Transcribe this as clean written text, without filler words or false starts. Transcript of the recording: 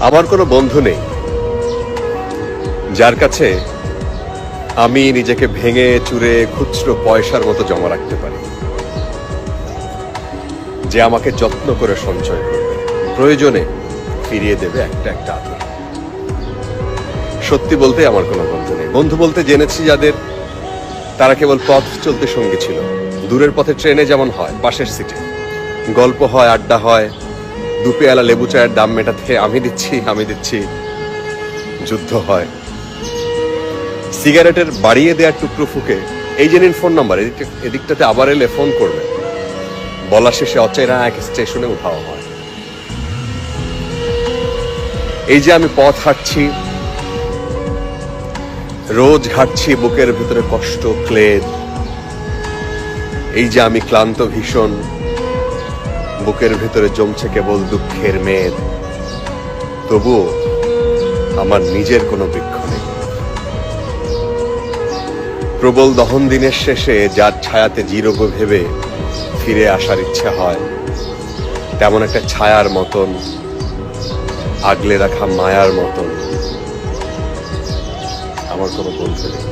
আমার কোনো বন্ধু নেই যার কাছে আমি নিজেকে ভেঙে চুরে খুচরো পয়সার মতো জমা রাখতে পারি, যে আমাকে যত্ন করে সঞ্চয় করবে, প্রয়োজনে ফিরিয়ে দেবে একটা একটা আদর। সত্যি বলতে আমার কোনো বন্ধু নেই। বন্ধু বলতে জেনেছি যাদের, তারা কেবল পথ চলতে সঙ্গী ছিল। দূরের পথে ট্রেনে যেমন হয়, পাশের সিটে গল্প হয়, আড্ডা হয়, দুপেয়ালা লেবু চায়ের দাম মেটাতে আমি দিচ্ছি যুদ্ধ হয়। সিগারেটের বাড়িয়ে দেওয়ার টুকরো ফুকে এই যে নিন ফোন নাম্বার, এদিকটাতে আবার এলে ফোন করবে, বলা শেষে অচেনা এক স্টেশনে উঠাও হয়। এই যে আমি পথ হাঁটছি, রোজ ঘাটছি বুকের ভিতরে কষ্ট, ক্লেদ। এই যে আমি ক্লান্ত ভীষণ, বুকের ভিতরে জমছে কেবল দুঃখের মেদ। তবুও আমার নিজের কোনো বৃক্ষ নেই। প্রবল দহন দিনের শেষে যার ছায়াতে জিরোগ ভেবে ফিরে আসার ইচ্ছে হয়, তেমন একটা ছায়ার মতন, আগলে রাখা মায়ার মতন আমার কোনো বন্ধু নেই।